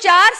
4